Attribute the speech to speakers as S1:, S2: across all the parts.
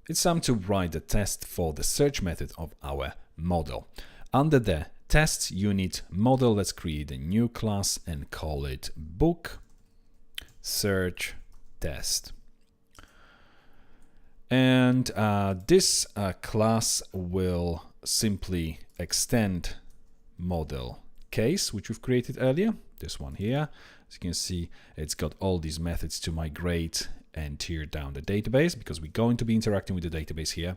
S1: it's time to write the test for the search method of our model. Under the tests unit model, let's create a new class and call it book search test. And this class will simply extend model case, which we've created earlier, this one here. As you can see, it's got all these methods to migrate and tear down the database, because we're going to be interacting with the database here.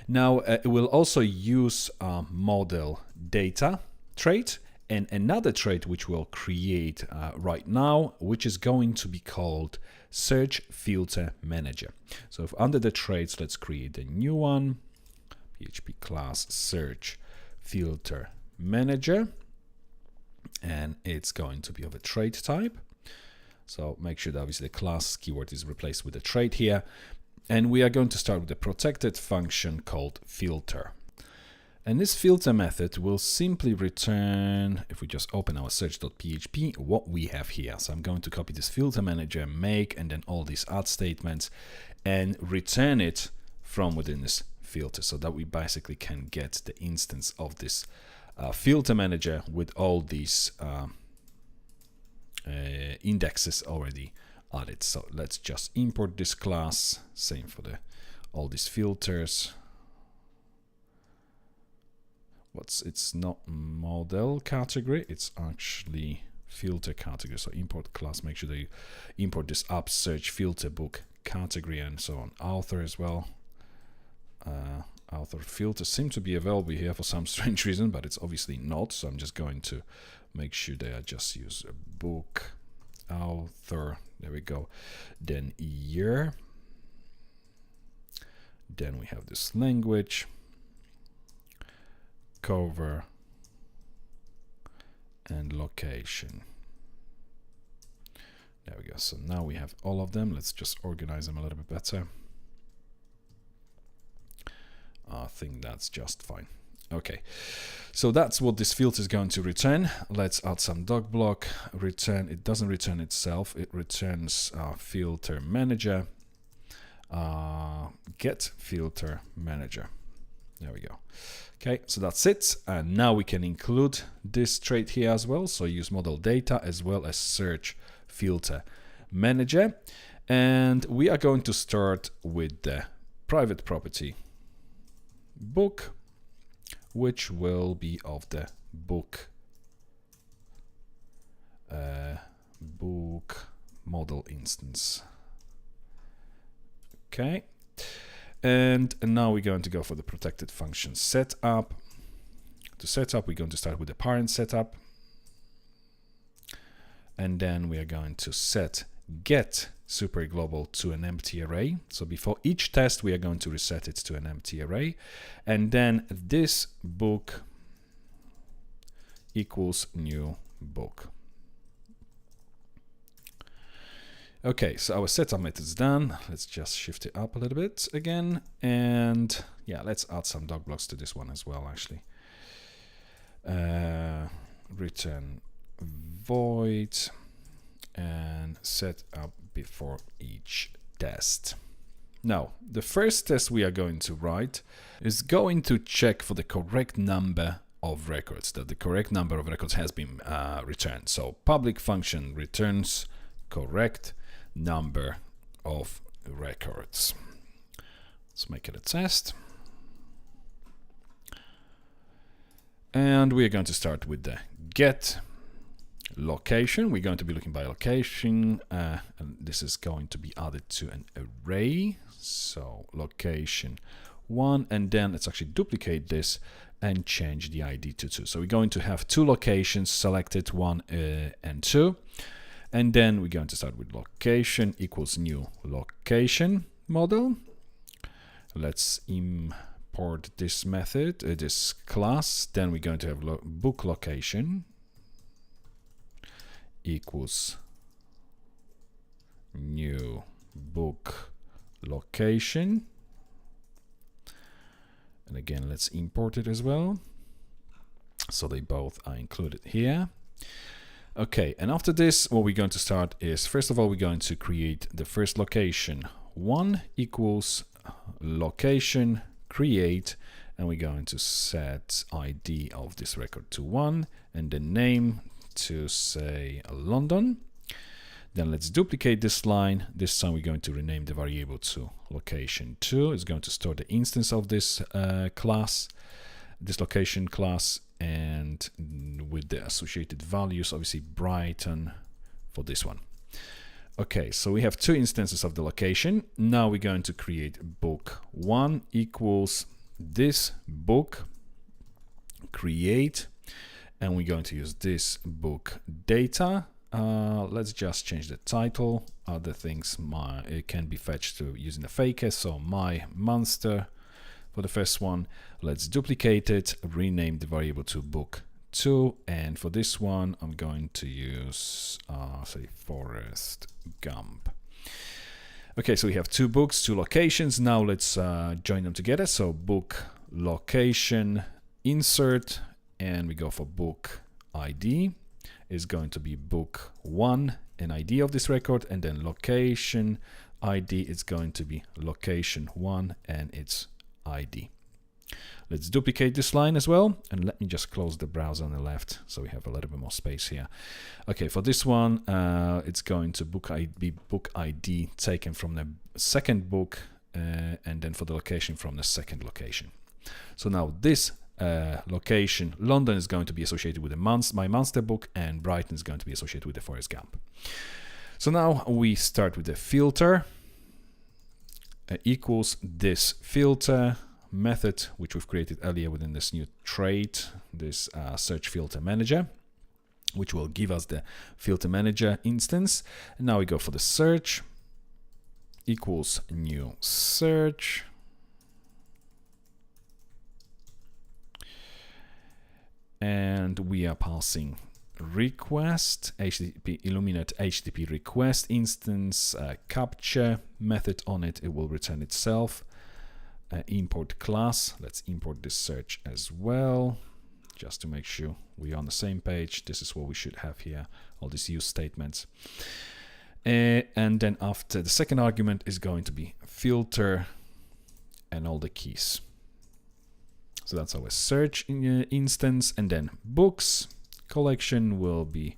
S1: Now, it will also use model data trait and another trait which we'll create right now, which is going to be called search filter manager. So if under the traits, let's create a new one, PHP class search filter manager, and it's going to be of a trait type. So make sure that obviously the class keyword is replaced with a trait here. And we are going to start with a protected function called filter. And this filter method will simply return, if we just open our search.php, what we have here. So I'm going to copy this filter manager, make, and then all these add statements, and return it from within this filter, so that we basically can get the instance of this filter manager with all these indexes already added. So let's just import this class, same for all these filters. It's not model category, it's actually filter category. So import class, make sure that you import this app search filter book category and so on. Author as well. Author filter seem to be available here for some strange reason, but it's obviously not. So I'm just going to make sure that I just use a book author. There we go. Then year. Then we have this language, cover, and location. There we go. So now we have all of them. Let's just organize them a little bit better. I think that's just fine. Okay, so that's what this filter is going to return. Let's add some doc block. Return, it doesn't return itself, it returns filter manager, get filter manager. There we go. Okay, so that's it. And now we can include this trait here as well. So use model data as well as search filter manager. And we are going to start with the private property book, which will be of the book book model instance. Okay, and now we're going to go for the protected function setup. To set up, we're going to start with the parent setup, and then we are going to set get super global to an empty array. So before each test, we are going to reset it to an empty array, and then this book equals new book. Okay, so our setup method is done. Let's just shift it up a little bit again, and yeah, let's add some doc blocks to this one as well. Actually, return void and set up before each test. Now, the first test we are going to write is going to check for the correct number of records, that the correct number of records has been returned. So public function returns correct number of records. Let's make it a test. And we are going to start with the get location. We're going to be looking by location, and this is going to be added to an array. So location 1, and then let's actually duplicate this and change the ID to 2. So we're going to have two locations selected, 1 and 2, and then we're going to start with location equals new location model. Let's import this method, this class. Then we're going to have book location equals new book location, and again let's import it as well, so they both are included here. Okay, and after this, what we're going to start is, first of all, we're going to create the first location. 1 equals location, create, and we're going to set ID of this record to 1 and the name to say London. Then let's duplicate this line. This time we're going to rename the variable to location2. It's going to store the instance of this class, this location class, and with the associated values, obviously Brighton for this one. Okay, so we have 2 instances of the location. Now we're going to create book1 equals this book create, and we're going to use this book data. Let's just change the title. Other things it can be fetched to using the faker. So my monster for the first one. Let's duplicate it, rename the variable to book2, and for this one I'm going to use say Forrest Gump. Okay, so we have 2 books, 2 locations. Now let's join them together. So book location insert, and we go for book ID is going to be book1 and ID of this record, and then location ID is going to be location1 and its ID. Let's duplicate this line as well, and let me just close the browser on the left so we have a little bit more space here. Okay, for this one it's going to be book ID taken from the second book, and then for the location from the second location. So now this location London is going to be associated with my monster book, and Brighton is going to be associated with the Forrest Gump. So now we start with the filter equals this filter method which we've created earlier within this new trait, this search filter manager, which will give us the filter manager instance. And now we go for the search equals new search, and we are passing request HTTP Illuminate HTTP request instance capture method on it. It will return itself. Import class. Let's import this search as well, just to make sure we're on the same page. This is what we should have here, all these use statements. And then after the second argument is going to be filter and all the keys. So that's our search instance, and then books collection will be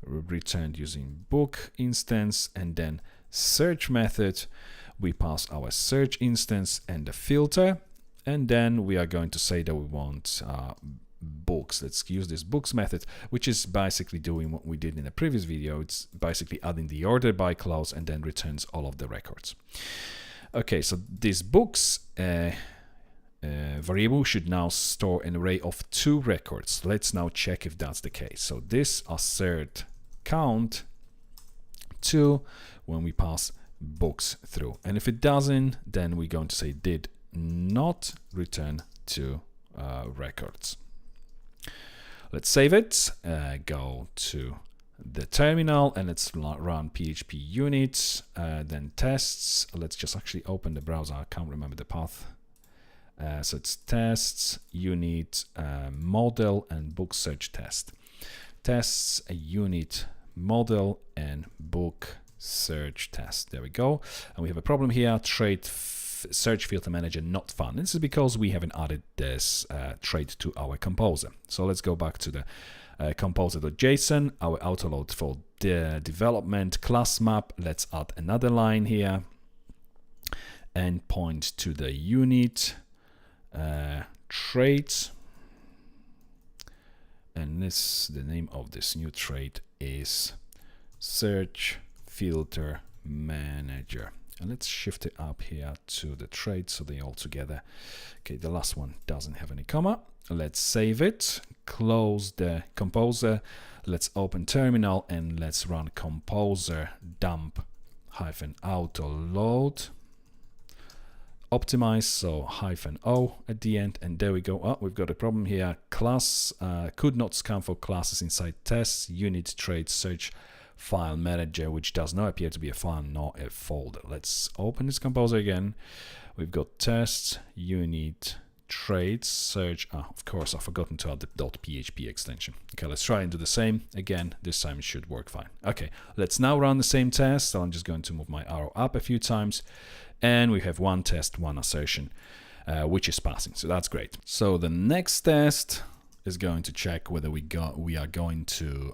S1: returned using book instance, and then search method we pass our search instance and the filter, and then we are going to say that we want books. Let's use this books method, which is basically doing what we did in the previous video. It's basically adding the order by clause and then returns all of the records. Okay, so this books variable should now store an array of 2 records. Let's now check if that's the case. So this assert count 2 when we pass books through, and if it doesn't, then we're going to say did not return 2 records. Let's save it, go to the terminal, and let's run php unit, then tests. Let's just actually open the browser. I can't remember the path. So it's tests, unit, model, and book search test. Tests, a unit, model, and book search test. There we go. And we have a problem here, trait search filter manager not found. This is because we haven't added this trait to our composer. So let's go back to the composer.json, our autoload for the development class map. Let's add another line here and point to the unit trait, and the name of this new trait is search filter manager. And let's shift it up here to the trait so they're all together. Okay, the last one doesn't have any comma. Let's save it, close the composer, let's open terminal, and let's run composer dump -autoload optimize, so -o at the end, and there we go. Oh, we've got a problem here. Class could not scan for classes inside tests unit trait search file manager, which does not appear to be a file nor a folder. Let's open this composer again. We've got tests unit traits search. Of course, I've forgotten to add the .php extension. Okay, let's try and do the same again. This time it should work fine. Okay, let's now run the same test. So I'm just going to move my arrow up a few times, and we have one test, one assertion, which is passing. So that's great. So the next test is going to check whether we are going to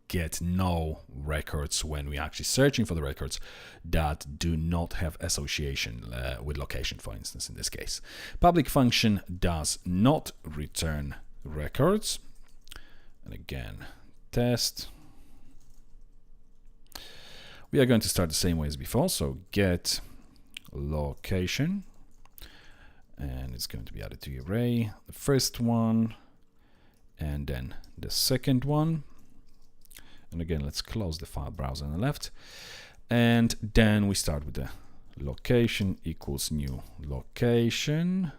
S1: get no records when we're actually searching for the records that do not have association with location, for instance, in this case. Public function does not return records. And again, test. We are going to start the same way as before. So get location, and it's going to be added to the array. The first one, and then the second one. And again, let's close the file browser on the left. And then we start with the location equals new location.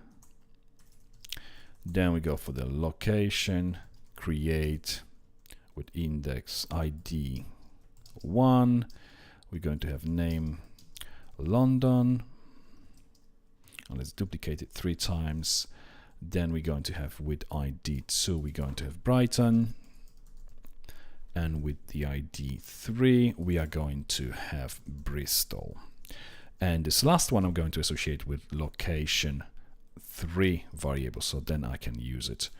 S1: Then we go for the location, create with index ID 1. We're going to have name London. And let's duplicate it 3 times. Then we're going to have with ID 2, we're going to have Brighton. And with the ID 3, we are going to have Bristol. And this last one I'm going to associate with location 3 variable, so then I can use it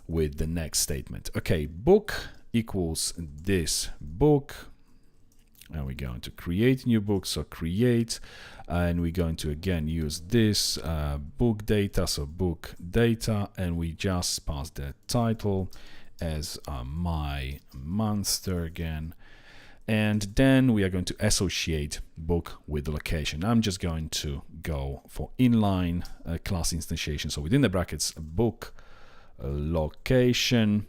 S1: with the next statement. Okay, book equals this book. And we're going to create new book, so create, and we're going to again use this book data, so book data, and we just pass the title as my monster again, and then we are going to associate book with the location. I'm just going to go for inline class instantiation, so within the brackets book location,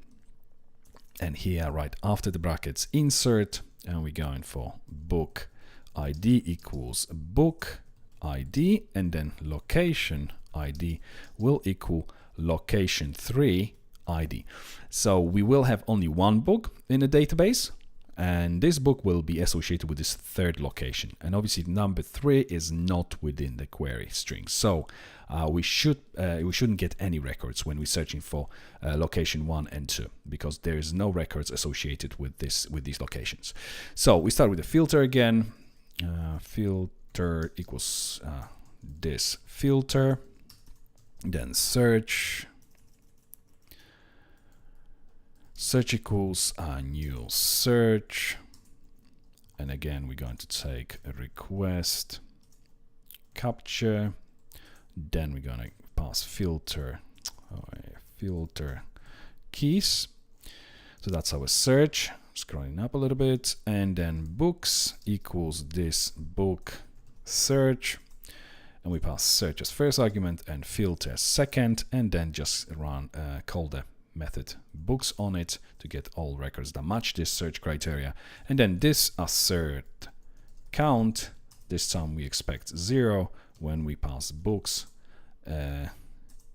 S1: and here right after the brackets insert, and we're going for book ID equals book ID, and then location ID will equal location 3 ID. So we will have only one book in the database, and this book will be associated with this third location. And obviously number 3 is not within the query string. So we shouldn't get any records when we're searching for location 1 and 2, because there is no records associated with these locations. So we start with the filter again. Filter equals this filter, then search. Search equals a new search, and again we're going to take a request capture, then we're going to pass filter keys. So that's our search. Scrolling up a little bit, and then books equals this book search, and we pass search as first argument and filter as second, and then just call the method books on it to get all records that match this search criteria. And then this assert count, this time we expect 0 when we pass books, and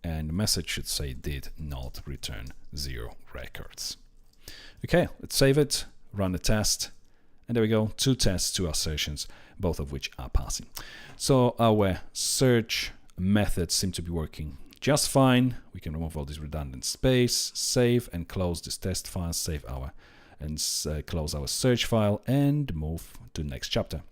S1: the message should say did not return 0 records. Okay, let's save it, run the test, and there we go, 2 tests, 2 assertions, both of which are passing. So our search methods seem to be working just fine. We can remove all this redundant space, save and close this test file, close our search file, and move to the next chapter.